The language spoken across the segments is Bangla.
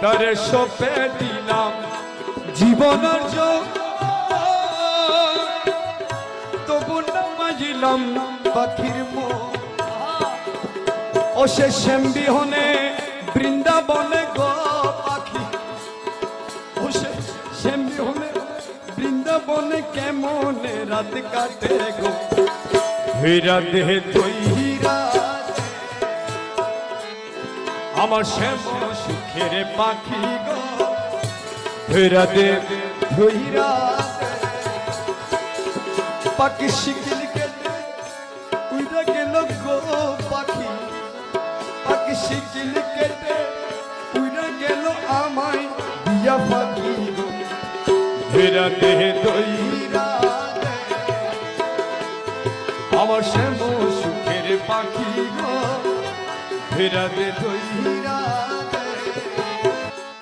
তারে সপে দিলাম জীবনের তবু না বাজিলাম পাখির মন। ও সে শ্যাম বিহনে বৃন্দাবনে গো পাখি, ও সে শ্যাম বিহনে বৃন্দাবনে কেমনে রাত কাটে গো। হীরা দেহে তুই হীরা আমার শ্যাম সুখের পাখি গো। হীরা দে হীরা পাখি শিখিল কেটে উইরা গেল গো পাখি, পাখি শিখিল কেটে উইরা গেল আমায় দিয়া পাখি গো। হীরা দেহে তুই হীরা আমার শ্যাম সুখের পাখি গো। হীরা দে তুই হীরা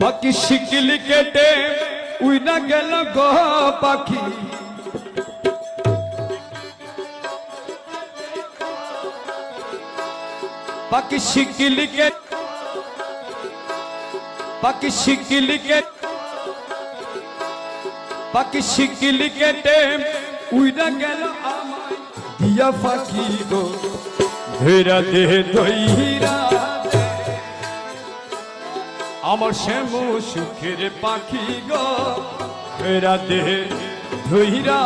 পাখি শিকিল কেটে উইনা গেল গো পাখি, পাখি শিকিল কেটে পাখি শিকিল কেটে পাখি শিকিল কেটে উইনা গেল আমায় দিয়া পাখি গো। হীরা দে তুই হীরা আমার শ্যাম সুখের পাখি গো। হীরা দে হীরা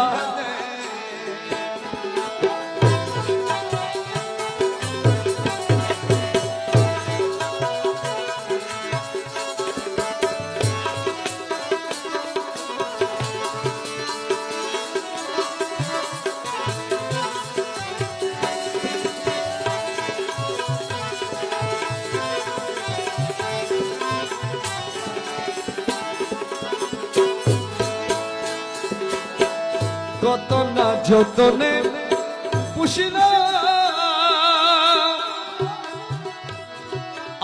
কত না যতনে পুষিলাম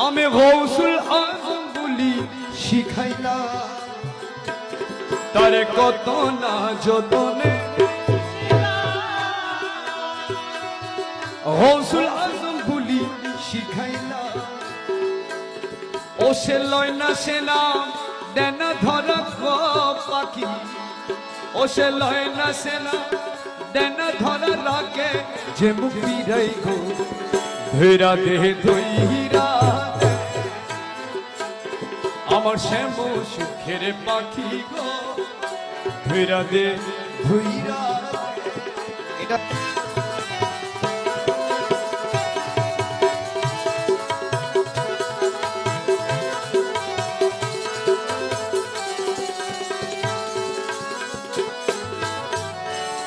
আমি গৌসুল আজম বলি শিখাইলাম, তারে কত না যতনে গৌসুল আজম বলি শিখাইলাম। ও সে লয় না সেনা দেনা ধরা গো পাখি, ও সে লয় না সেনা দেনা ধরা রাখে যে মুক্তি রাই গো। হীরা দেহে তুই হীরা আমার শ্যাম সুখের পাখি গো। হীরা দে হীরা এটা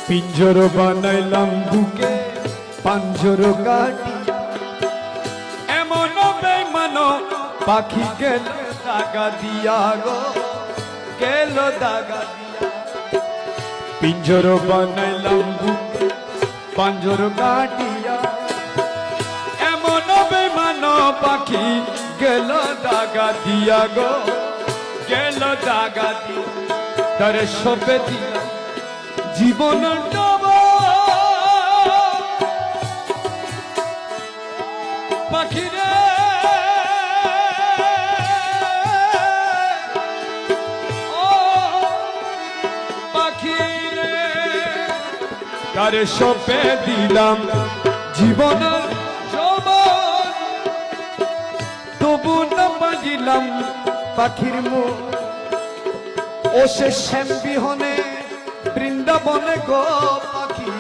পিঞ্জর বানাইলাম বুকে পাঞ্জর কাটি, এমন বেঈমান পাখি গেল দাগা দিয়া গো, গেল দাগা দিয়া। পিঞ্জর বানাইলাম বুকে পাঞ্জর কাটিয়া, এমন বেঈমান পাখি গেল দাগা দিয়া গো, গেল দাগা দিয়া। তারে সপে দিলাম জীবন পাখি রে ও পাখি রে, তারে সপে দিলাম জীবন যৌবন, তবু না বাজিলাম পাখির মন। ও সে শ্যাম বিহনে বৃন্দাবনে গো পাখি,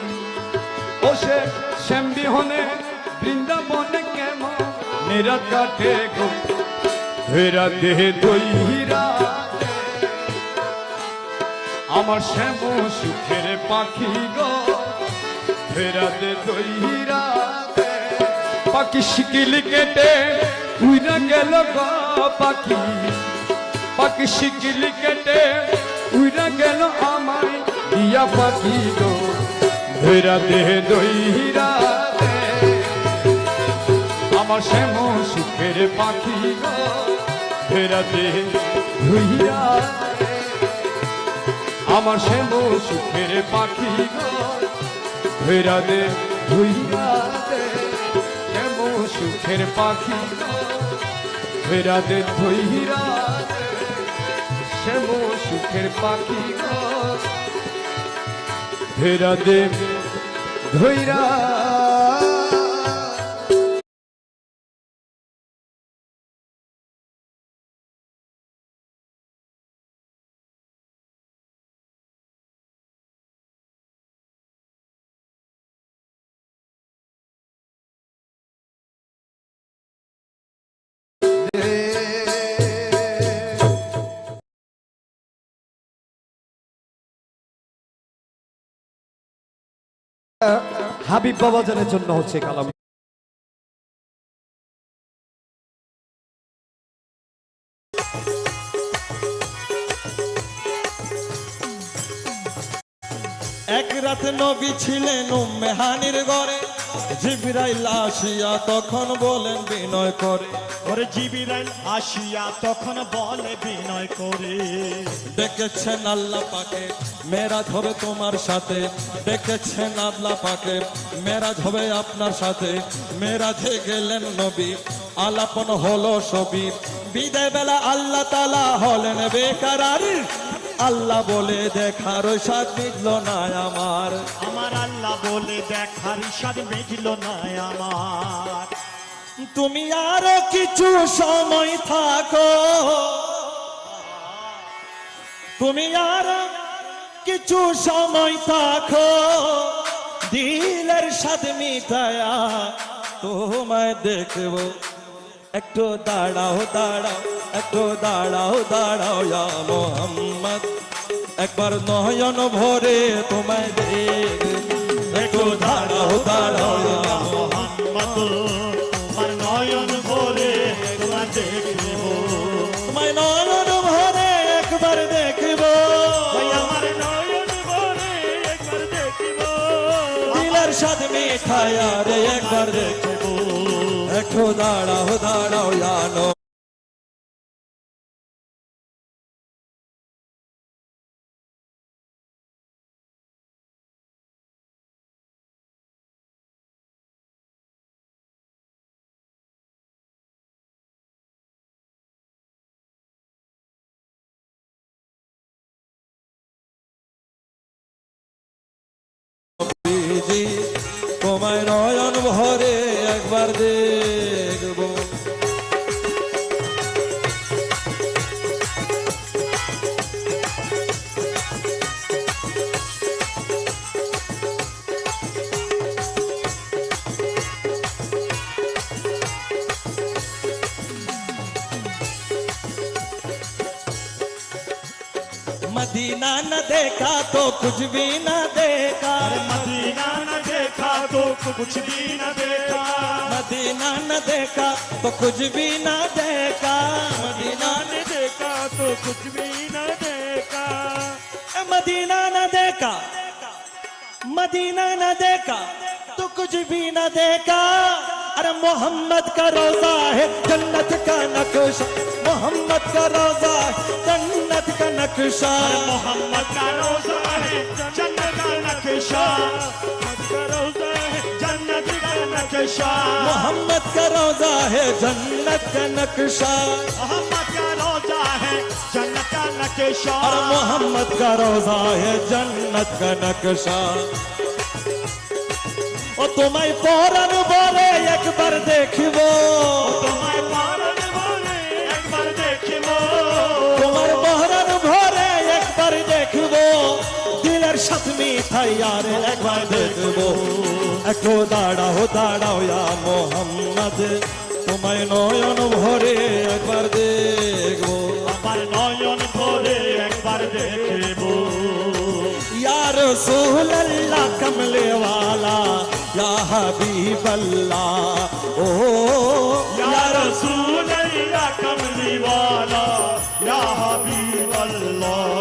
ও সে শ্যাম বিহনে বৃন্দাবনে কেমন মেরা কাটে গো। হীরা দেহে তুই হীরা আমার শ্যাম সুখের পাখি গো। হীরা দে তুই হীরা পাখি শিকিল কেটে উইরা গেল গো পাখি, পাখি শিকিল কেটে উইরা গেল আমায় দিয়া পাখি গো। হীরা দেহে তুই হীরা আমার শ্যাম সুখের পাখি গো। হীরা দেহে হীরা আমার শ্যাম সুখের পাখি গো। হীরা দে হীরা শ্যাম সুখের পাখি গো। হীরা দে হীরা শ্যামো সুখের পাখি গো ধৈরা দে ধৈরা হাবিব বাবাজানের জন্য হচ্ছে কালাম। এক রাত নবী ছিলেন উম্মে হানির ঘরে, জিবরাইল আসিয়া তখন বলেন বিনয় করে, ওরে জিবরাইল আসিয়া তখন বলে বিনয় করে, ডেকেছেন আল্লাহ পাকে মেরাজ হবে তোমার সাথে, ডেকেছেন আল্লাহ পাকে মেরাজ হবে আপনার সাথে। মেরাজে গেলেন নবী, আলাপন হলো ছবি, বিদায় বেলা আল্লাহ তাআলা হলেন বেকারার। আল্লাহ বলে দেখার স্বাদ মিটল না আমার, আমার আল্লাহ বলে দেখার স্বাদ মিটল না আমার। তুমি আরো কিছু সময় থাকো, তুমি আরো কিছু সময় থাকো, দিলের স্বাদ মিটায়া তোমায় দেখবো। একটু দাঁড়াও দাঁড়াও, একটু দাঁড়াও দাঁড়াও ইয়া মোহাম্মদ, একবার নয়ন ভরে তোমায় দেখবো। একটু দাঁড়াও দাঁড়াও ইয়া মোহাম্মদ, তোমার নয়ন ভরে তোমার দেখব, তোমায় নয়ন ভরে একবার দেখবো, আমার নয়ন ভরে একবার দেখব, দিলের স্বাদ মিঠায়া রে একবার দেখব। একটু দাঁড়াও দাঁড়াও জানো। তোমায় নয়ন ভরে একবার দেখবো। मदीना न देखा तो कुछ भी न देखा, मदीना न देखा तो कुछ भी न देखा, मदीना न देखा तो कुछ भी न देखा, मदीना न देखा तो कुछ भी न देखा, मदीना न देखा, मदीना न देखा तो कुछ भी न देखा। अरे मोहम्मद का रोजा है जन्नत का नक्शा, मोहम्मद का रोजा है जन्नत का नक्शा, मोहम्मद का रोजा है जन्नत का नक्शा, मोहम्मद का रोजा है जन्नत का नक्शा, मोहम्मद का रोजा है जन्नत का नक्शा, मोहम्मद का रोजा है जन्नत का नक्शा। और मोहम्मद का रोजा है जन्नत का नक्शा। ओ तुम्हें फौरन बोले एक बार देखबो, तुम्हारे पारन बोले एक बार देखबो, তোমার বহরান ভরে একবার দেখবো, দিলের সাথে মিঠাই আর একবার দেখবো। একটু দাঁড়াও দাঁড়াও ইয়া মোহাম্মদ, তোমায় নয়ন ভরে একবার দেখবো, আমার নয়ন ভরে একবার দেখবো। ইয়া রাসূলুল্লাহ কমলে ওয়ালা ইয়া হাবিবাল্লাহ, ও या रसूल अल्लाह कमली वाला या हबीब अल्लाह।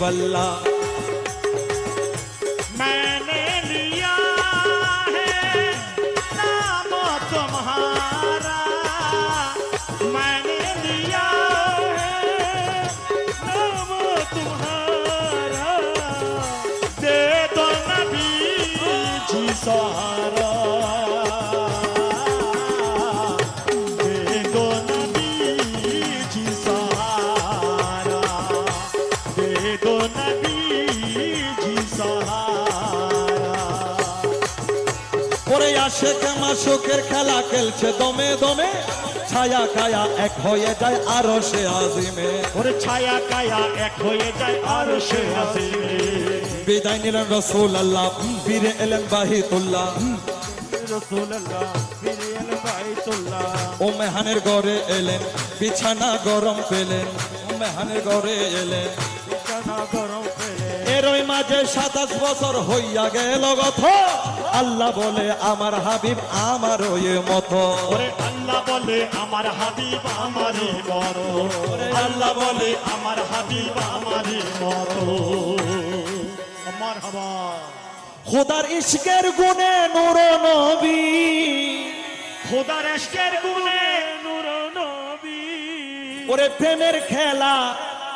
बल्ला मैंने लिया है नाम तुम्हारा, मैंने लिया है नाम तुम्हारा, दे दो नबी जी सहारा, दे दो नबी जी सहारा, दे दो नबी जी सहारा। ওরে আশেক মাশুকের খেলা খেলছে দমে দমে, ছায়া কায়া এক হয়ে যায় আরো সে আজিমে। ওরে ছায়া কায়া এক হয়ে যায় আর সে আসিবে। বিদায় নিলেন রসুল আল্লাহ, ফিরে এলেন বাহিতুল্লাহ। রাসূলুল্লাহ ফিরে এলেন বাইতুল্লাহ। ও মেহানের ঘরে এলেন, বিছানা গরম পেলেন। ও মেহানের ঘরে এলেন, বিছানা গরম পেলে এরই মাঝে 27 বছর হইয়া গেল গত। আল্লাহ বলে আমার হাবিব আমার ওই মতো। ওরে আল্লাহ বলে আমার হাবিব আমারই মতো, আল্লাহ বলে আমার হাবিব আমারই মতো। আমার হাবা খোদার ইশকের গুণে নূর নবী, খোদার ইশকের গুণে নূর নবী। ওরে প্রেমের খেলা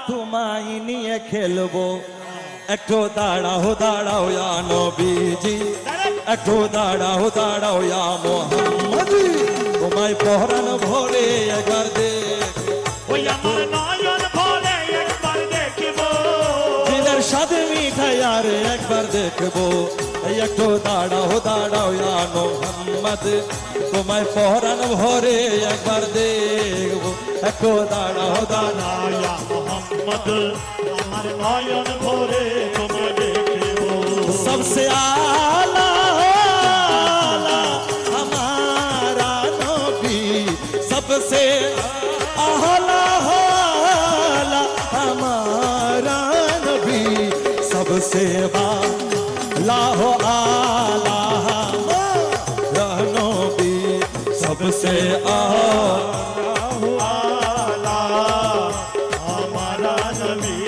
তোমায় নিয়ে খেলবো। একটু দাঁড়াও দাঁড়াও ইয়া নবীজি, একটু দাঁড়াও দাঁড়াও ইয়া মোহাম্মদ। তোমায় পহরান ভরে একবার দেখ, ওই আমার নয়ন ভরে একবার দেখিব, দিলের সাথে মিঠাই আর একবার দেখবো। এই একটু দাঁড়াও দাঁড়াও ইয়া মোহাম্মদ, তোমায় পহরান ভরে একবার দেখবো। একটু দাঁড়াও দাঁড়াও ইয়া মোহাম্মদ, আমার নয়ন ভরে তোমায় দেখিব। सबसे आला आला हमारा नबी, सबसे आला आला हमारा नबी, सबसे आला हो आला हमारा नबी, सबसे आला आला हमारा नबी।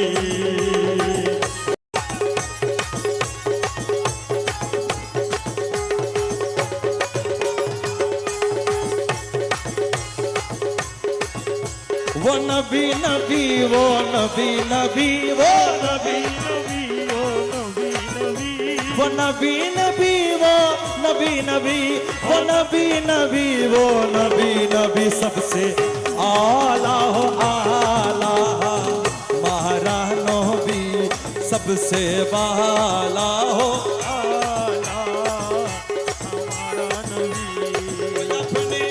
वो नबी नबी वो नबी नबी वो नबी नबी ओ नबी नबी वो नबी नबी वो नबी नबी वो नबी नबी वो नबी नबी, सबसे आला हो आला हमारा नबी, सबसे बाला हो आला हमारा नबी। अपने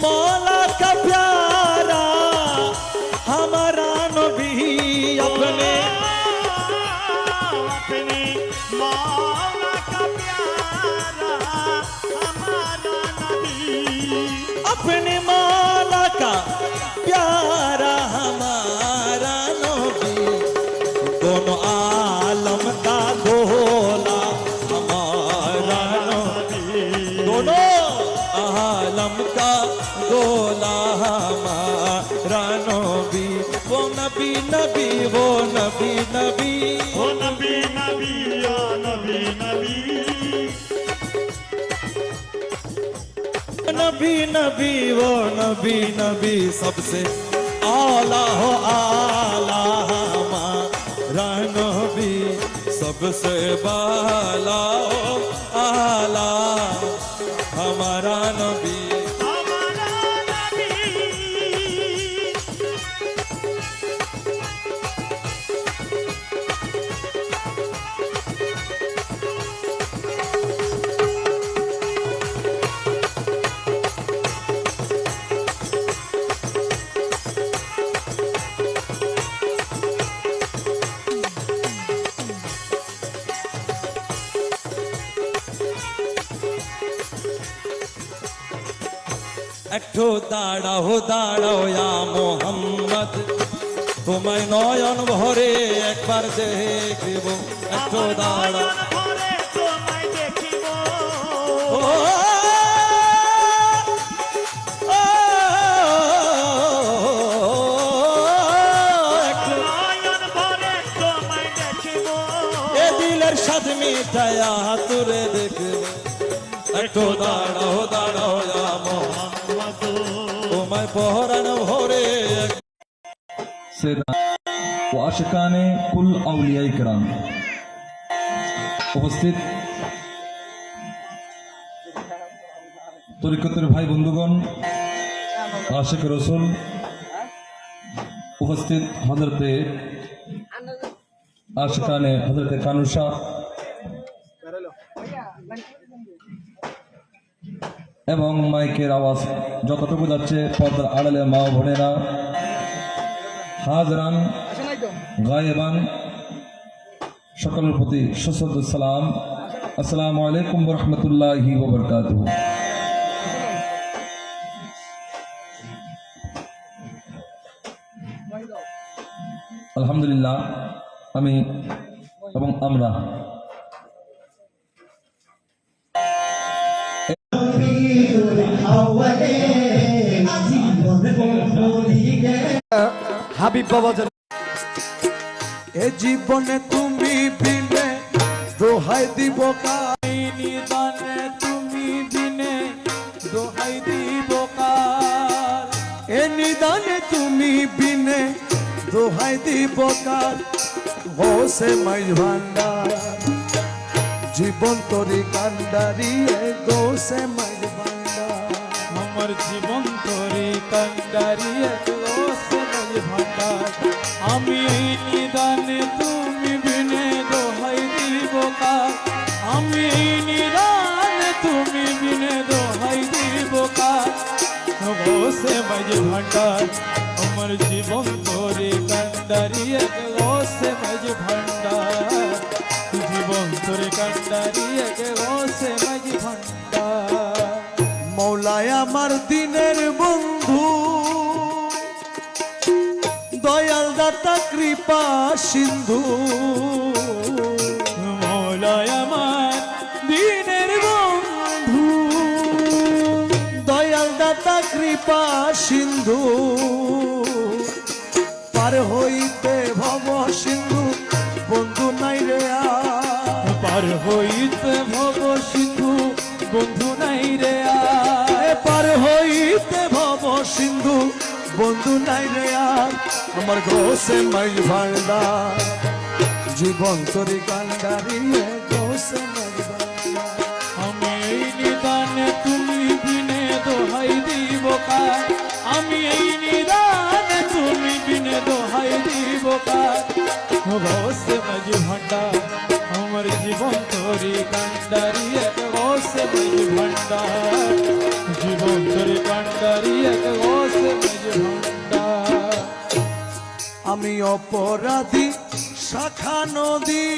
मौला का प्यारा हमारा नबी, अपने अपने मौला का प्यारा हमारा नबी, अपने मौला का प्यारा हमारा नबी, दोनों आलम का गोला हमारा नबी, दोनों आलम का गोला हमारा नबी। वो नबी नबी वो नबी नबी ओ नबी नबी ओ नबी नबी, नबी नबी वो नबी नबी, सबसे आला हो आला हमारा नबी, सबसे बाला हो आला हमारा नबी। हमारा नबी। একটু দাঁড়াও দাঁড়াও ইয়া মোহাম্মদ, তোমায় নয়ন ভরে একবার দেখব। একটু আমার দাঁড়াও নয়ন ভরে তোমায় দেখিব। ও, একটু নয়ন ভরে তোমায় সাথ মিটায়া তুরে দেখবে একটু দাঁড়াও দাঁড়াও তোমায় পহরান ভরে ও আশিকানে কুল আউলিয়া ইকরাম উপস্থিত তরিকতের ভাই বন্ধুগণ, আশিক রসুল উপস্থিত হযরতে আশিকানে হযরতে কানুশা এবং মাইকের আওয়াজ যতটুকু যাচ্ছে পর্দার আড়ালে মা ও বোনেরা, হাজরান গায়েবান সকলের প্রতি সশ্রদ্ধ সালাম। আসসালামু আলাইকুম ওয়া রাহমাতুল্লাহি ওয়া বারাকাতুহু। আলহামদুলিল্লাহ, আমি এবং আমরা হাবিব বাবা জান এ জীবনে তুমি বিনে দোহাই দিব কাই নিদানে তুমি বিনে দোহাই দিব কার এ নিদানে তুমি বিনে দোহাই দিব কার হোসে মাই ভান্ডার জীবন তরি কান্ডারি এ গোসে মাই ভান্ডার আমার জীবন তরি কান্ডারি এ গোসে মাই ভান্ডার আমি এই নিদানে তুমি বিনে দোহাই দিব কার আমি এই নিদানে তুমি বিনে দোহাই দিব কার গোসে মাই ভান্ডার আমার জীবন তরি কান্ডারি এ গোসে মাই ভান্ডার জীবন তরি কান্ডারি এ গোসে মাই ভান্ডার মৌলায় আমার দিনের বন্ধু দয়াল দাতা কৃপা সিন্ধু মৌলায় আমার দিনের বন্ধু দয়াল দাতা কৃপা সিন্ধু পার হইতে ভব সিন্ধু বন্ধু নাই রে পার হইতে ভব সিন্ধু বন্ধু নাই রে পার হইতে ভব সিন্ধু বন্ধু নাই রে আমার গোসে মাই ভান্ডার জীবন তরি কান্ডারি গোসে মাই ভান্ডার আমি এই নিদানে তুমি বিনে দোহাই দিব কার আমি এই নিদানে তুমি বিনে দোহাই দিব কার গোসে মাই ভান্ডার আমার জীবন তরি কান্ডারি গোসে মাই ভান্ডার জীবন তরি কান্ডারি গোসে মাই ভান্ডার আমি অপরাধী শাখা নদী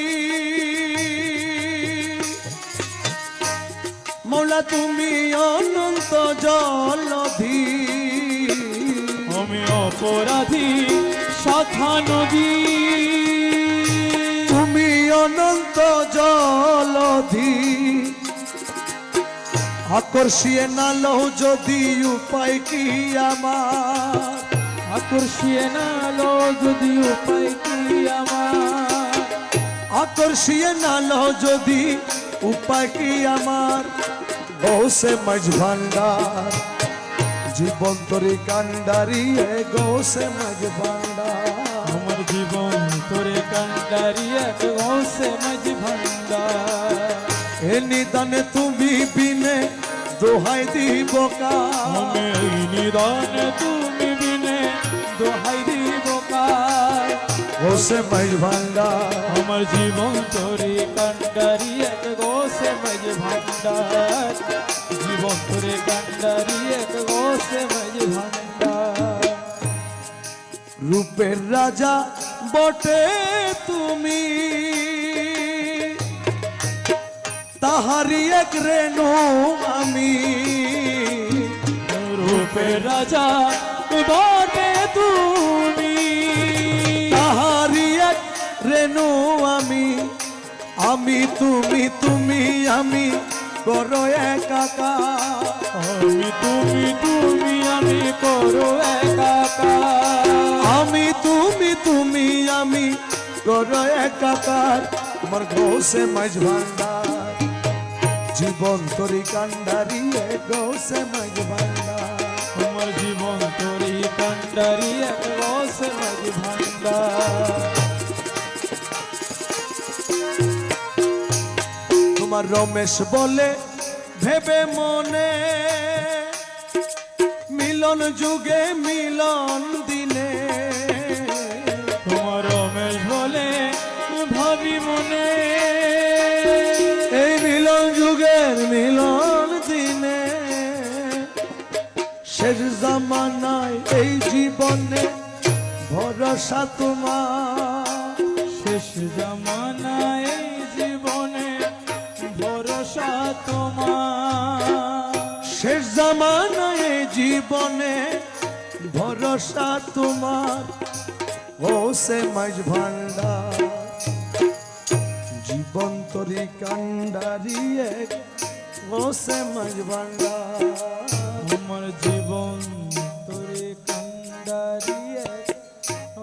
মৌলা তুমি অনন্ত জলধি আমি অপরাধী শাখা নদী তুমি অনন্ত জলধি আকর্ষিয়ে না লও যদি উপায় কি আমার আকর্ষিয়ে না লো যদি উপায় কি আমার আকর্ষিয়ে না লো যদি উপায় কি আমার গোসে মাঝ ভান্ডার জীবন তরি কান্ডারি গোসে মাঝ ভান্ডার আমার জীবন তরি কান্ডারি গোসে মাঝ ভান্ডার এ নিদানে তুমি বিনে দোহাই দিব কার এই নিদানে তুমি বিনে দোহাই দিব কার গোসে মাই ভান্ডার আমার জীবন তরি কান্ডারি এক গোসে মাই ভান্ডার জীবন তরি কান্ডারি এক গোসে মাই ভান্ডার রূপের রাজা বটে তুমি তাহারি এক রেণু আমি রূপের রাজা বটে তুমি তাহারি এক রেণু আমি আমি তুমি তুমি আমি করো একাকার আমি তুমি তুমি আমি করো একাকার আমি তুমি তুমি আমি করো একাকার আমার গৌসে মাঝ ভান্ডার জীবন তরি কান্ডারি গৌসে মাঝ ভান্ডার আমার জীবন তোরি কান্ডারি এক রসে মাঝ ভান্ডার তোমার রমেশ বলে ভেবে মনে মিলন যুগে মিলন দিনে তোমার রমেশ বলে ভাবি মনে এই মিলন যুগের মিলন দিনে শেষ জামানায় এই জীবনে ভরসা তোমার শেষ জামানায় এই জীবনে ভরসা তোমার শেষ জামানায় এই জীবনে ভরসা তোমার ও সে মাঝ ভান্ডার জীবন তরি কান্ডারি ও সে মাঝ ভান্ডার আমার জীবন তোরে কান্ডারি এক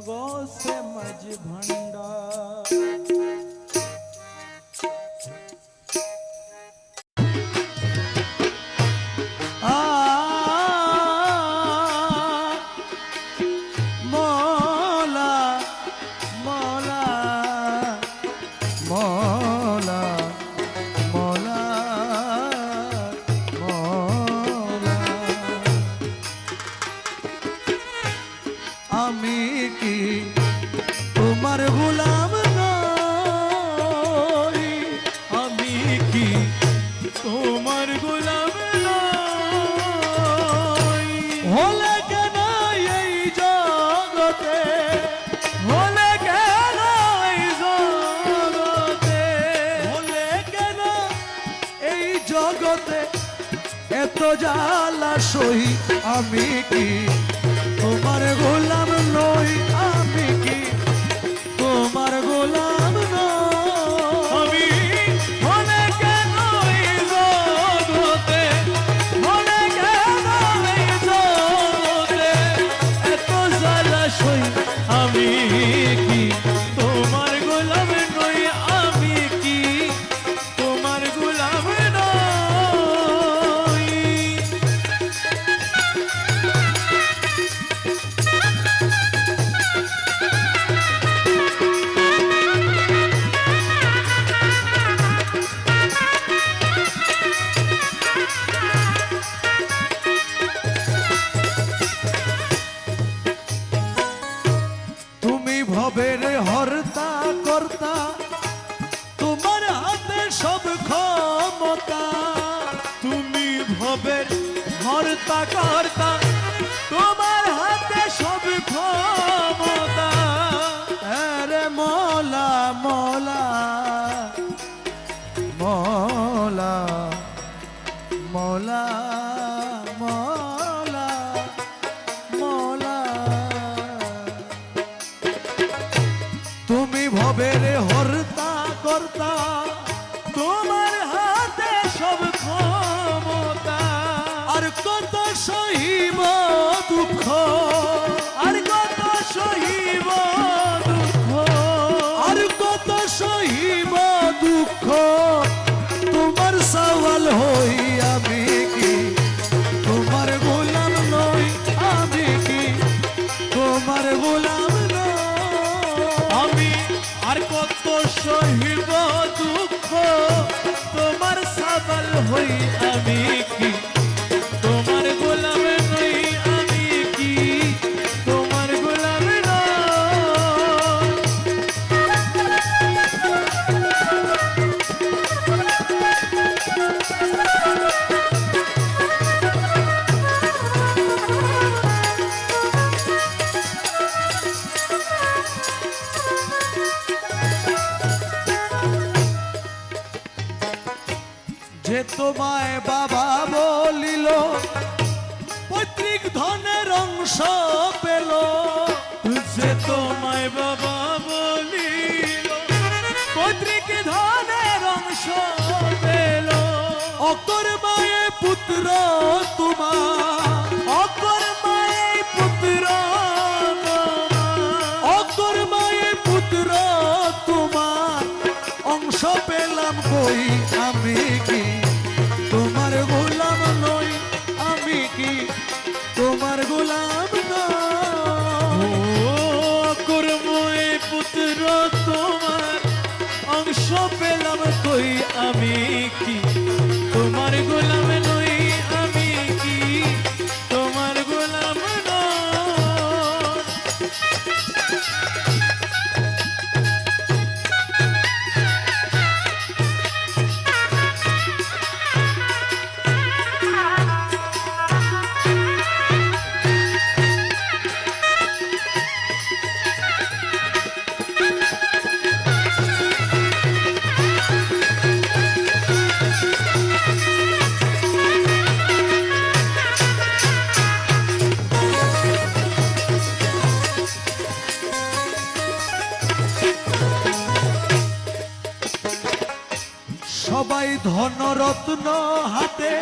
রসে মাঝ ভান্ডার মৌলা মৌলা মৌলা মৌলা মৌলা আমি কি তোমার গোলাম নই আমি কি তোমার গোলাম নই হলে কেন এই জগতে হলে কেন এই জগতে হলে কেন এই জগতে এত জ্বালা সই আমি কি তোমার গোলাম নই আমি কি তোমার গোলাম নই আমি হলে কেন এই জগতে হলে কেন এই জগতে এত জ্বালা সই আমি কি তোমার গোলাম নই আমি কি তোমার গোলাম নই তুমি ভবের হর্তা কর্তা তোমার হাতে সব ক্ষমতা তুমি ভবের হর্তা কর্তা তোমার হাতে সব ক্ষমতা আরে মৌলা মৌলা মৌলা মৌলা মৌলা মৌলা তুমি ভবের হর্তা কর্তা তোমার হাতে সব ক্ষমতা আর কত সহিব দুঃখ আর কত সহিব দুঃখ আর কত সহিব দুঃখ তোমার সওয়াল হই আমি কি তোমার গোলাম নই আমি কি তোমার গোলাম নই আমি আর কত সহিব দুঃখ তোমার সাবাল হই আমি কি তোমার গোলাম নই আমি কি তোমার গোলাম নই যে তোমায় বাবা বলিল পৈতৃক ধনের অংশ পেল যে তোমায় বাবা বলিল পৈতৃক ধনের অংশ পেল অকর মায়ে পুত্র তোমার অকর মায়ে পুত্র অকর মায়ে পুত্র তোমার পেলাম কই আমি কি তোমার গোলাম নই আমি কি তোমার গোলাম নই কর্মে পুত্র তোমার অংশ পেলাম কই আমি কি তোমার গোলাম নই আমি কি তোমার গোলাম নই সবাই ধনরত্ন হাতে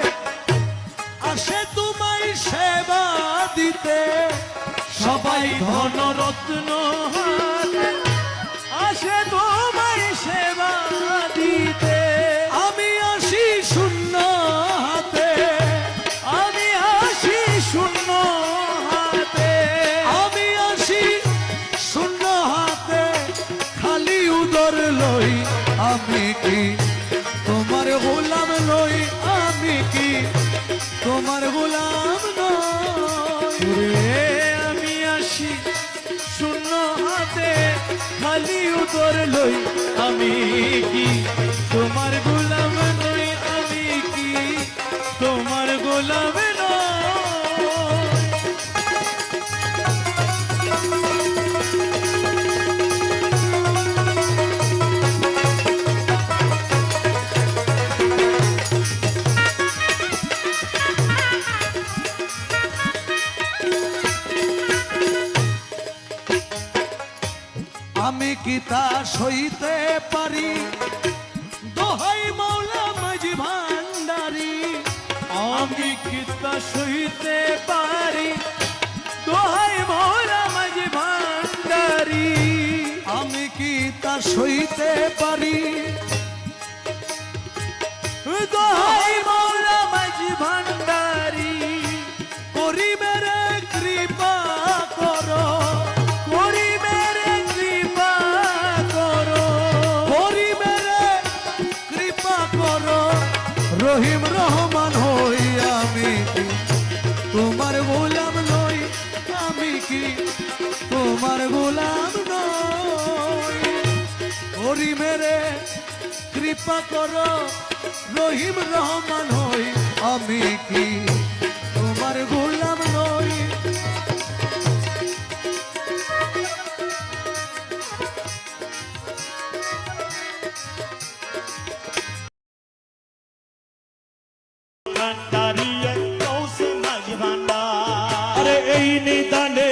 আসে তোমায় সেবা দিতে সবাই ধনরত্ন হাতে আসে তোমায় সেবা দিতে আমি আসি শূন্য হাতে আমি আসি শূন্য হাতে আমি আসি শূন্য হাতে খালি উদর লই আমি কি তোমার গোলাম নই আমি কি তোমার গোলাম নই রে আমি আসি শূন্য হাতে খালি উদর লই আমি কি তোমার গোলাম নই আমি কি তোমার গোলাম নই আমি কি তা সইতে পারি দোহাই মাওলা মাঝি ভান্ডারি আমি কি তা সইতে পারি দোহাই মোরা মাঝি ভান্ডারি আমি কি তা সইতে পারি দোহাই মোরা মাঝি ভান্ডারি গরিবের কৃপা করো গরিবের কৃপা করো গরিবের কৃপা করো রহিম রহমান হই আমি কি তোমার গোলাম নই আমি কি তোমার গোলাম নই গরিবের কৃপা করো রহিম রহমান হই আমি কি তোমার গোলাম নই কান্ডারিয়ে কৌশে মাঝি ভান্ডার আরে এই নিদানে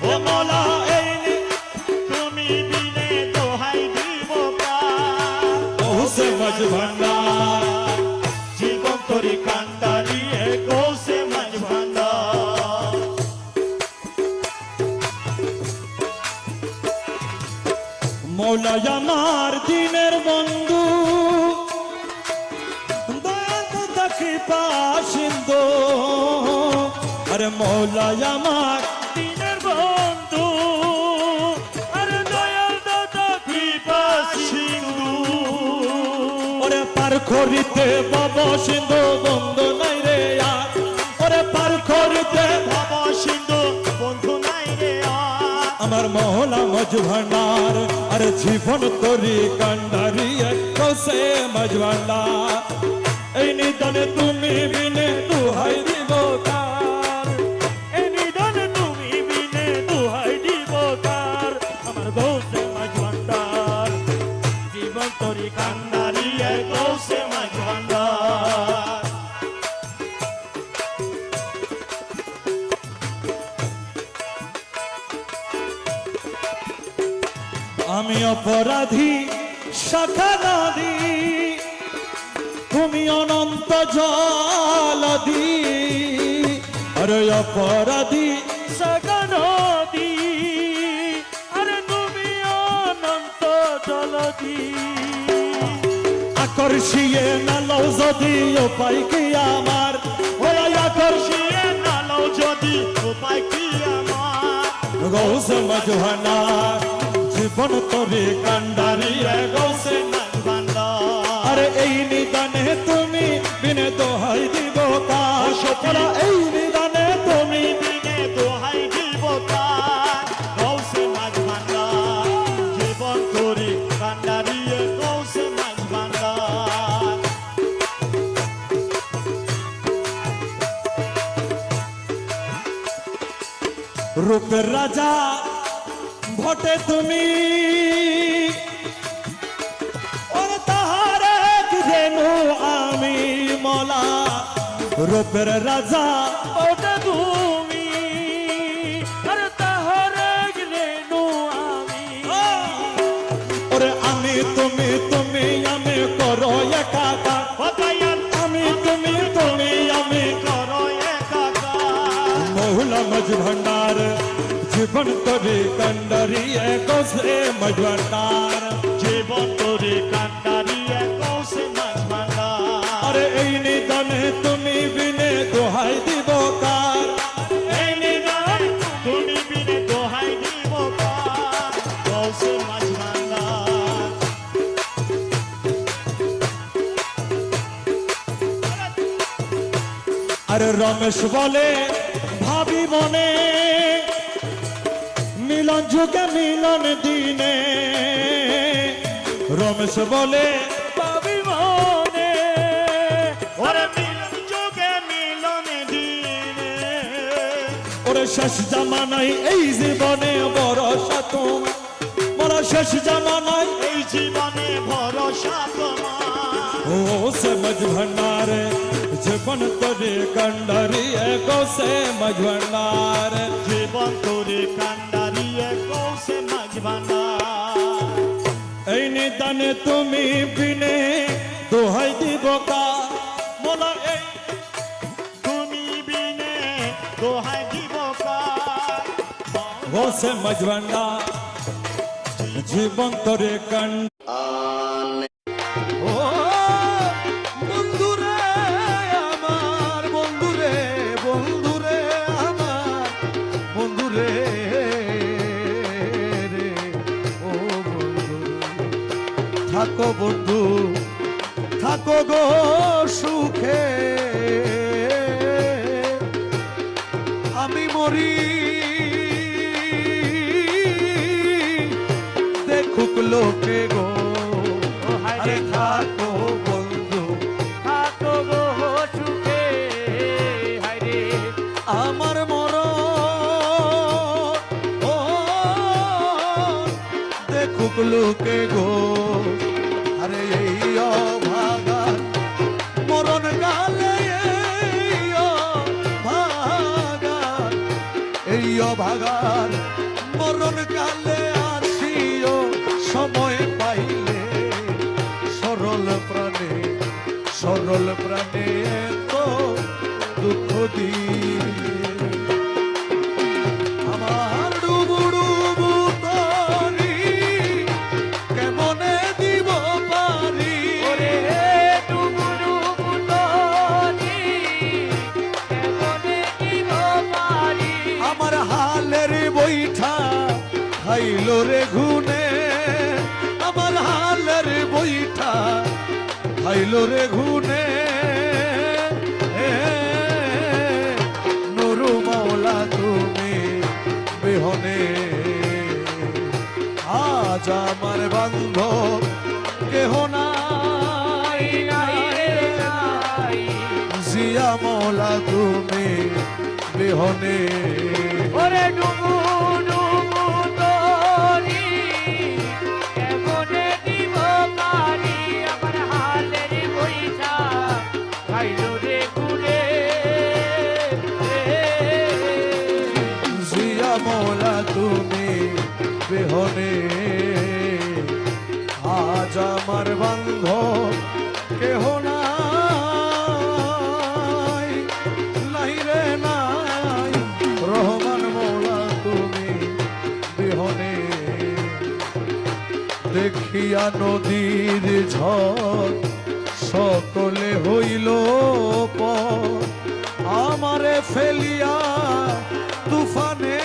ও মোলা এই তুমি বিনে দোহাই দিব কৌশে মাঝ ভান্ডার জীবন তরি কান্ডারিয়ে কৌশে মাঝি ভান্ডার মৌলা আমার দিনের বন্ধু দয়া কৃপা সিন্ধু আরে মৌলা আমার দিনের বন্ধু আরে দয়াল দাদা কৃপা সিন্ধু ওরে পার করিতে বাবা সিন্ধু বন্ধু নাই রে আর ওরে পার করিতে বাবা সিন্ধু বন্ধু নাই রে আর আমার মহলা মজ ভান্ডার আরে জীবন তরি কান্ডারি কৌশে মজ ভান্ডার এই নিদানে তুমি বিনে দুহাই দিব তার এই নিদান তুমি বিনে দোহাই দিব তার আমার কৌশে মাঝ ভান্ডার জীবন তরি কান্ডারিয়ে কৌশে মাঝ ভান্ডার আমি অপরাধী শাখা নদী তুমি অনন্ত জলদি আরে অপরাধী সগনদী আরে তুমি অনন্ত কি আকর্ষিয়ে নালো যদি উপায় কি আমার ওরা আকর্ষিয়ে নালো যদি উপায় কি আমার গৌসে মজহানা জীবন তরি কান্ডারি গৌসে নাজবান্ডা আরে এই নিদানে তুমি বিনে দোহাই দিব কাশ ওরা এই নিদানে তুমি বিনে দোহাই দিব কার গৌসে নাজবান্ডা জীবন তোরি কান্ডারিয়ে গৌসে নাজবান্ডা রূপের রাজা ভটে তুমি ওর তাহার এক রেণু আমি মলা রূপের রাজা ওটা তুমি আর তাহার রেণু আমি ওরে আমি তুমি তুমি আমি করো একাকার বাতায়ান আমি তুমি তুমি আমি করো একাকার মহুলা মজ ভণ্ডার জীবন তরি কান্ডারি গোসে মজ ভণ্ডার জীবন তোরে কান্ডারিয়ে গৌসে নাজবান্ডা আরে এই নিদানে তুমি বিনে দোহাই দিব কার এই নিদান তুমি বিনে দোহাই দিব কার গৌসে নাজবান্ডা আরে রমেশ বলে ভাবি মনে মিলন যুগে মিলন দিনে রমেশ বলে পাবি মনে ওরে মিলন যুগে মিলন দিনে ওরে শেষ জামানাই এই জীবনে ভরসা তোমার মোরা শেষ জামানাই এই জীবনে ভরসা তোমার ও সে মজ ভণ্ডার জীবন তোরে কান্ডারি গো সে মজ ভণ্ডার জীবন তোরে কান্ডারিয়ে গৌসে নাজবান্ডা এই নিদানে তুমি বিনে দোহাই দিব কা মোলা এই তুমি বিনে দোহাই দিব কার গো সে মজ ভণ্ডার জীবন তোরে কান্ড ও বন্ধুরে আমার বন্ধুরে বন্ধুরে আমার বন্ধুরে রে ও বন্ধু থাকো বন্ধু থাকো গো সুখে আমি মরি দেখুক লোকে গো আরে থাকো বন্ধু থাকো গো সুখে হায়রে আমার মর ও দেখুক লোকে গো আরে এই অভাগার মরণ গালে এই অভাগার মরণ কালে আসিও সময় পাইলে সরল প্রাণে তো দুঃখ দিয়ে আমার ডুবু ডুবু তরি কেমনে দিব পারি ওরে ডুবুরু পুতনি কেমনে দিব পারি আমার হালের বৈঠা খাইল রে ঘুনে আমার হালের বৈঠা খাইল রে ঘুনে নুরু মাওলা তুমি বিহনে আজ আমার বান্ধব কেহ নাই নাই রে নাই জিয়া মৌলা তুমি বিহনে ওরে ডুবু ডুবু তরি কেমনে দিব পারি আমার হালের বইটা খাইলো রে কুলে জিয়া মৌলা তুমি বিহনে আজ আমার বান্ধব কেহ নাই নাই রে নাই রহমান মৌলা তুমি বিহনে দেখিয়া নদীর ঝড় সকলে হইল পর আমারে ফেলিয়া তুফানে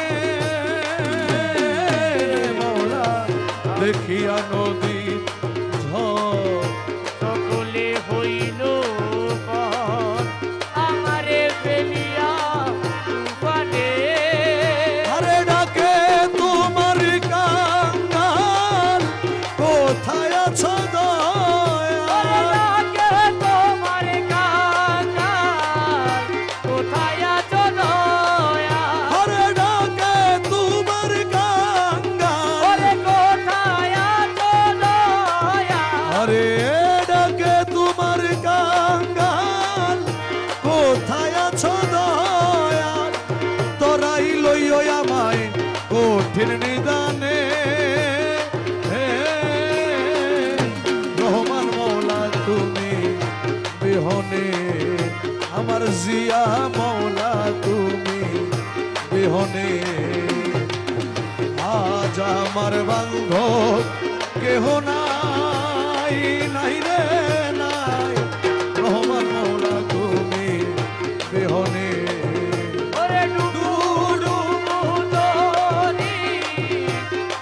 মৌলা দেখিয়া নদীর ঝড় সকলে হইল পর আমারে ফেলিয়া তুফানে আরে ডাকে তোমার কাঙ্গাল কোথায় আছো দয়াল ডাকে তোমার কাঙ্গাল কোথায় আছো দয়া আরে ডাকে তোমার কাঙ্গাল কোথায় আছো দয়া আরে ডাকে তোমার কাঙ্গাল কোথায় আছো দয়াল তোরাই লইও আমায় কঠিন নিদানে হে রহমান মৌলা তুমি বিহনে আমার জিয়া মৌলা তুমি বিহনে আজ আমার বান্ধব কেহ নাই নাই রে নাই রহমান মৌলা তুমি বিহনে ওরে ডুডু মুদরি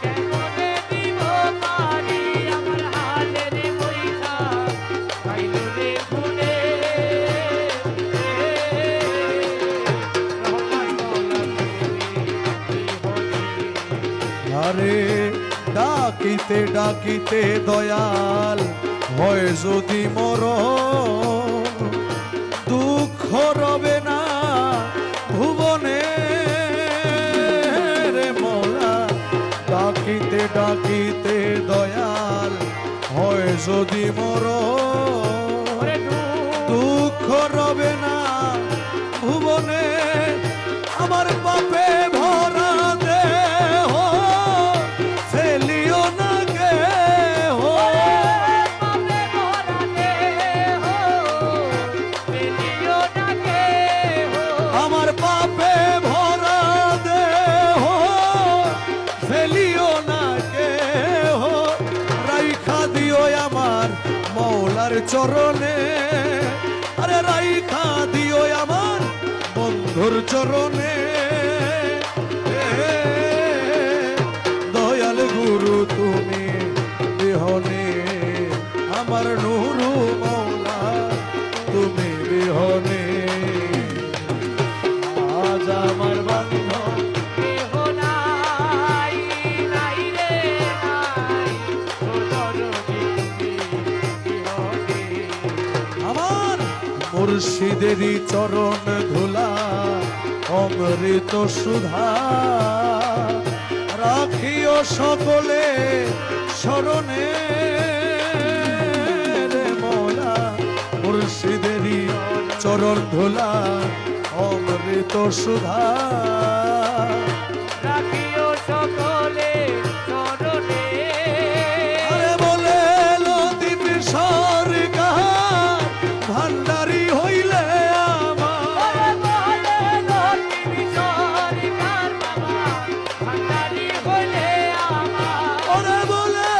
কেমনে দিব পারি আমার হালের বইটা খাইলো রে ফুলে রহমান মওলা তুমি আরে ডাকিতে ডাকিতে দয়াল হয় যদি মর দুঃখ রবে না ভুবনে রে মৌলা ডাকিতে ডাকিতে দয়াল হয় যদি মর ওরে দুঃখ রবে না ভুবনে আমার পাপে ভরা দেহ ফেলিও না কেহ পাপে ভরা দেহ ফেলিও না কেহ আমার পাপে ভরা দেহ ফেলিও না কেহ রাইখা দিও আমার মৌলার চরণে আরে রাইখা দিও আমার বন্ধুর চরণে দয়াল গুরু তুমি বিহনে আমার নুরু মৌলা তুমি বিহনে আজ আমার বান্ধব কেহ নাই নাই রে নাই দরদি বিহনে আমার মুর্শিদেরই চরণ ধুলা অমৃত সুধা রাখিও সকলে স্মরণে রে মৌলা মুর্শিদেরই চরণ ধুলা অমৃত সুধা রাখিও সকলে চরণে আরে বলে লতিফ সরকার ভান্ডারি হইলে আমার ওরে বলে লক্ষ্মী সরকার বাবা ভান্ডারি হইলে আমার ওরে বলে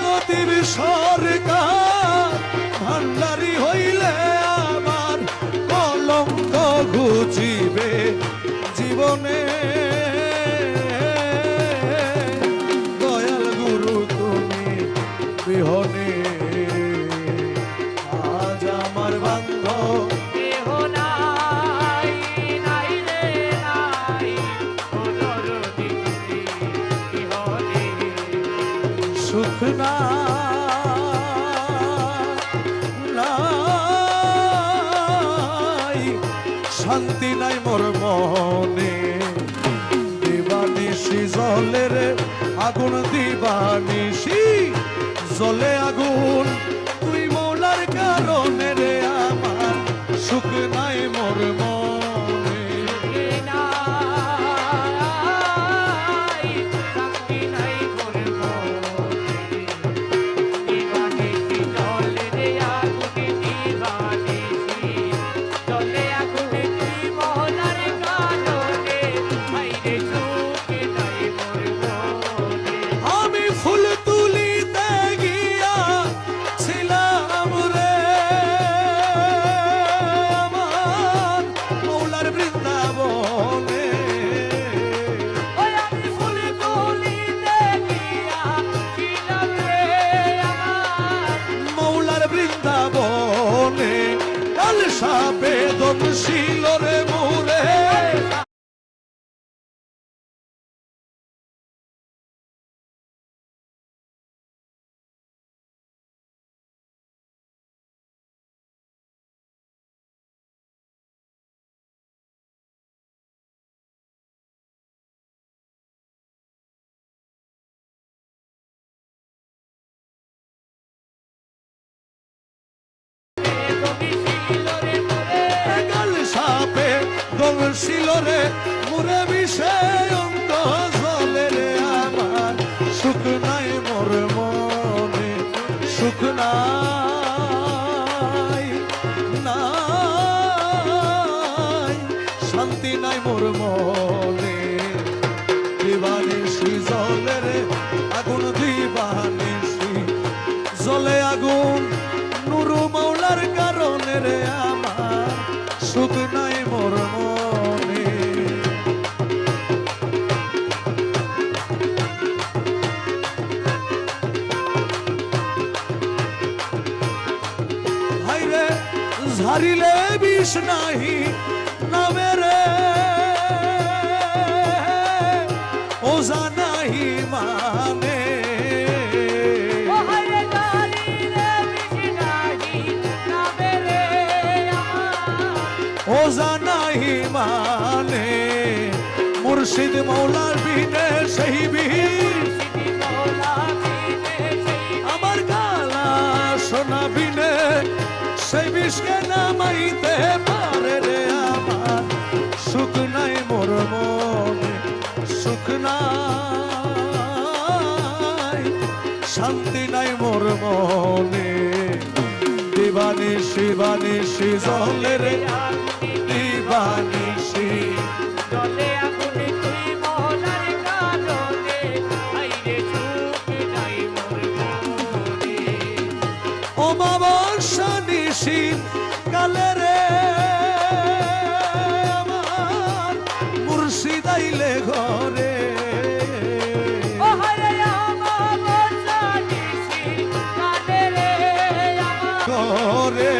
লতিফ সরকার ভান্ডারি হইলে আমার কলঙ্ক ঘুচিবে জীবনে দয়াল গুরু তুমি বিহনে আজ আমার বান্ধব কেহ নাই নাই রে নাই দরদি বিহনে সুখ নাই শান্তি নাই মোর মনে দিবানিশি জলে রে আগুন দিবানিশি জলে আগুন তুই মৌলার কারণে রে আমার সুখ নাই মোর মনে নাই শান্তি নাই মোর মনে দিবানিশি জলে রে আগুনে দিবানিশি জলে আগুনে তুই মহলার কারণে হাইরে সুখ নাই মোর মনে আমি ফুল তুলিতে সাপে দমশিল রে মোরে গাল সাপে দমশিল রে মোরে বিষে অন্ত জলে রে আমার সুখ নাই মোর মনে সুখ নাই নাই শান্তি নাই মোর মনে দিবানিশি জলে রে আগুন দিবানিশি জলে আগুন নুরু মাওলার কারণে রে আমার সুখ নাই মোর মনে হাইরে ঝারিলে বিষ নাহি নামে রে ওজা নাহি মানে ওজা নাহি মানে মুর্শিদ মৌলার বিনে সেই বীর আমার গালা সোনা বিনে সেই বিষকে নামাইতে পারে রে আমার সুখ নাই মোর মনে সুখ নাই শান্তি নাই মোর মনে দিবানিশি বানিশি জলে রে দিবানিশি জলে আগুনে তুই মলার কারণে আইরে সুখ নাই মোর মনে অমাবস্যা নিশি কালে রে আমার মুর্শিদ আইলে ঘরে ও হরে আমার জানিসি কানে রে আমার ঘরে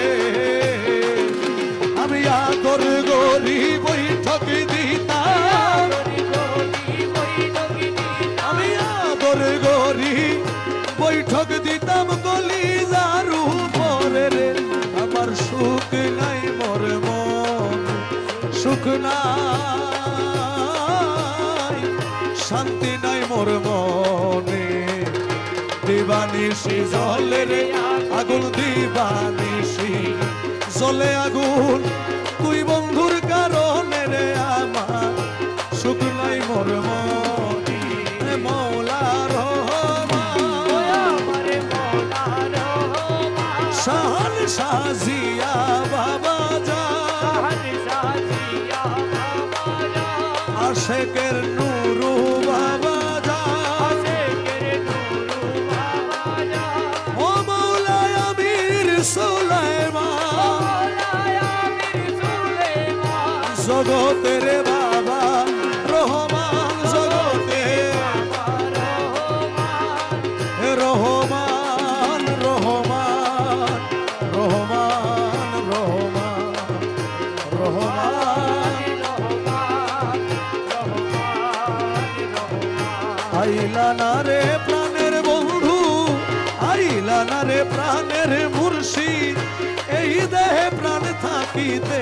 আমি আদর গরি বৈঠক দিতাম আমি আদর গরি বৈঠক দিতাম গলি যারু পরে রে আমার সুখ নাই মোর মন সুখ নাই শান্তি নাই মোর মনে দিবানিশি জলে রে আগুন দিবানিশি জলে আগুন তুই বন্ধুর কারণে রে আমার সুখ নাই মোর মনে মৌলা রহমান শাহান সাজিয়া বাবা যা আশেকের নুরু বাবা যা ও মৌলায় আমির সুলাইমান জগতের বাবা রহমান জগতে রহমান রহমান রহমান রহমান রহমান আইলা না রে প্রাণের বন্ধু আইলা না রে প্রাণের মুর্শিদ এই দেহে প্রাণ থাকিতে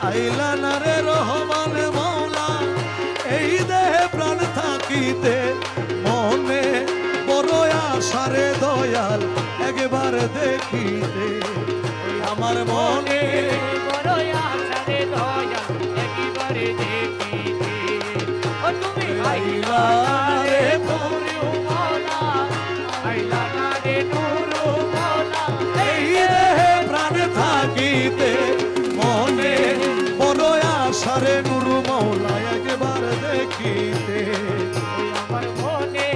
আইলা না রে রহমান মৌলা এই দেহে প্রাণ থাকিতে মনে বড় আশারে দয়াল একবার দেখিতে আমার মনে বড় আশারে দয়া একবারে দেখিতে ও তুমি আইলা রে নুরু মওলা আইলা না রে নুরু মওলা এই দেহে প্রাণ থাকিতে মনে বড় আশারে নুরু মৌলা একবার দেখিতে আমার মনে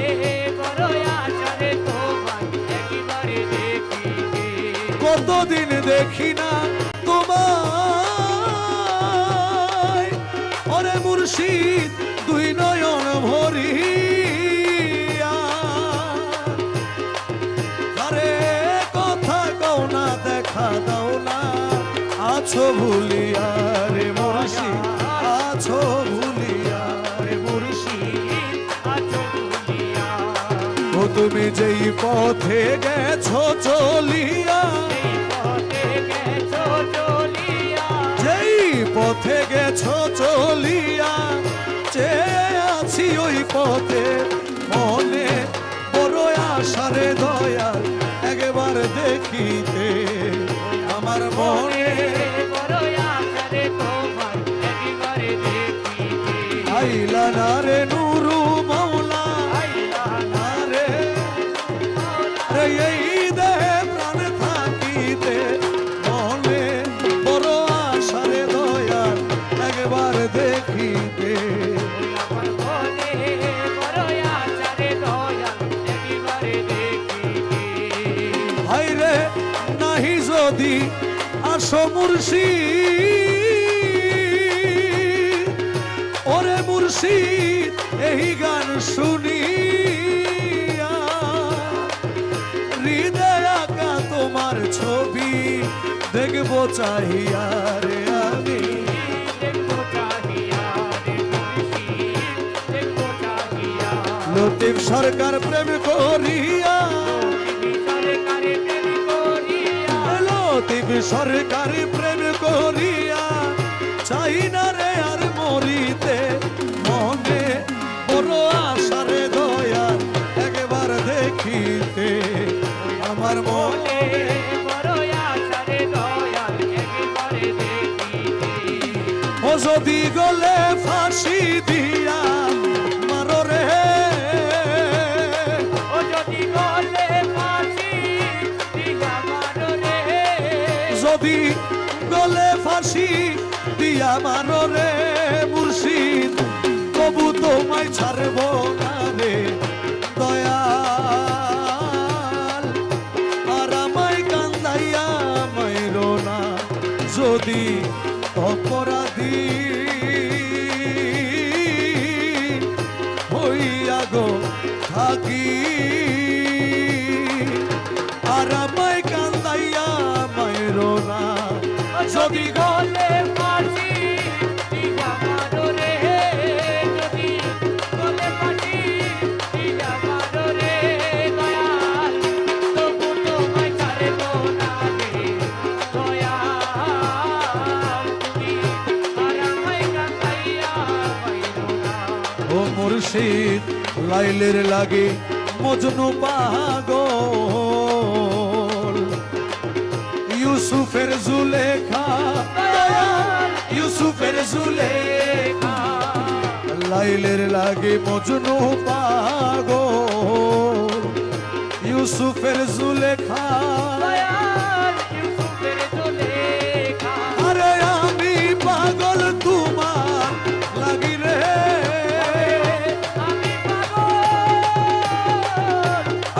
বড় আশারে তোমায় একবারে দেখিতে কতদিন দেখি না তোমায় ওরে মুর্শিদ দুই নয়ন ভরিয়া আরে কথা কও না দেখা দাও না আছো ভুলিয়া রে মুর্শিদ আছো ভুলিয়া রে মুর্শিদ ও তুমি যেই পথে গেছো চলিয়া যেই পথে গেছো চলিয়া চেয়ে আছি ওই পথে মনে বড় আশারে দয়া একবার দেখিতে আমার মনে আইলা না রে নুরু মাওলা আইলা না রে রে এই দেহে প্রাণ থাকিতে মনে বড় আশারে দয়া একবার দেখিতে হায়রে নাহি যদি আসো মুর্শিদ ওরে মুর্শিদ এই গান শুনিয়া হৃদয় আঁকা তোমার ছবি দেখবো চাহিয়া রে আমি লতিফ সরকার প্রেম করিয়া লতিফ সরকার প্রেম করিয়া চাই না রে আর মরিতে মনে বড় আশারে দয়া একবার দেখিতে আমার মনে ও যদি গলে ফাঁসি দিয়া মারো রে যদি গলে ফাঁসি দিয়া মারো রে মুর্শিদ তবু তোমায় ছাড়ব না রে দয়াল আর আমায় কান্দাইয়া মাইরো না যদি অপরাধী হইয়া গো থাকি আর আমায় কান্দাইয়া মাইরো না যদি গলে ফাঁসি দিয়া মারো রে যদি গলে ফাঁসি দিয়া মারো রে দয়াল তবু তোমায় ছাড়ব না রে দয়াল তুমি আর আমায় কান্দাইয়া মাইরো না ও মুর্শিদ লাইলের লাগে মজনু পাগল ইউসুফের জুলেখা ইউসুফের জুলেখা লাইলের লাগে মজনু পাগল ইউসুফের জুলেখা আরে আমি পাগল তোমার লাগি রে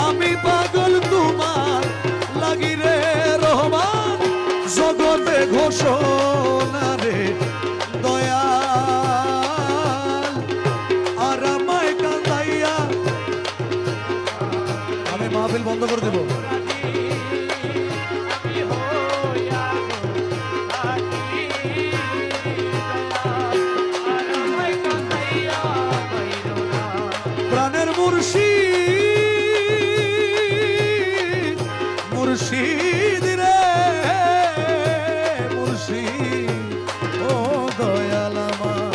আমি পাগল তোমার লাগি রে রহমান জগতে ঘোষণা রে দয়াল আর আমায় কাঁদাইয়া আমি মাহফিল বন্ধ করে দেব প্রাণের মুর্শিদ মুর্শিদ রে মুর্শিদ ও দয়াল আমার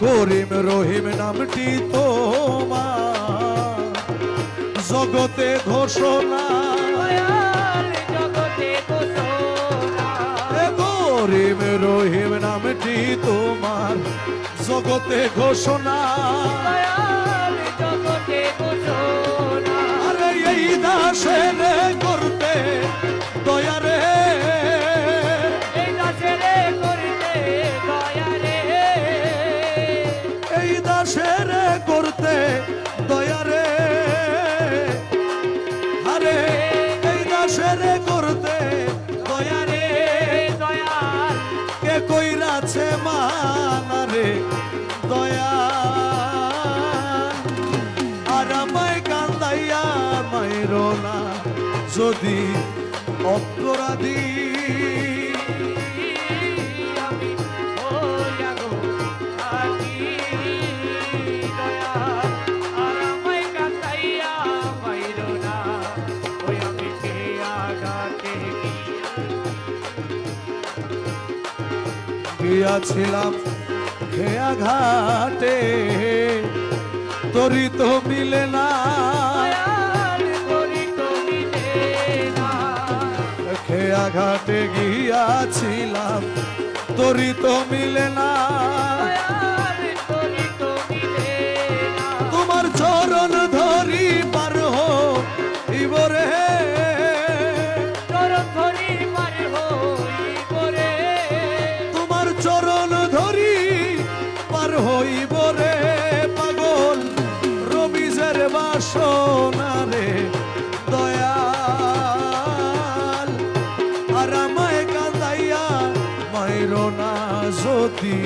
করিম রহিম নামটি তোমার জগতে ঘোষণা করিম রহিম নামটি তোমার জগতে ঘোষণা আরে এই দাসের করতে দয়া রে এই দাসের করতে দয়া রে আরে এই দাসের করতে দয়া রে দয়াল কে কইরাছে মানা রে দয়াল আর আমায় কান্দাইয়া মাইরো না যদি অপরাধী গিয়াছিলাম খেয়া ঘাটে তরি তো মিলে না খেয়া ঘাটে গিয়াছিলাম তরি তো মিলে না তোমার চরণ ধরি পার হইবরে তোমার চরণ ধরি পার হইবরে পাগল রবিজের বাসনা রে দয়াল আর আমায় কাঁদাইয়া মাইরো না যদি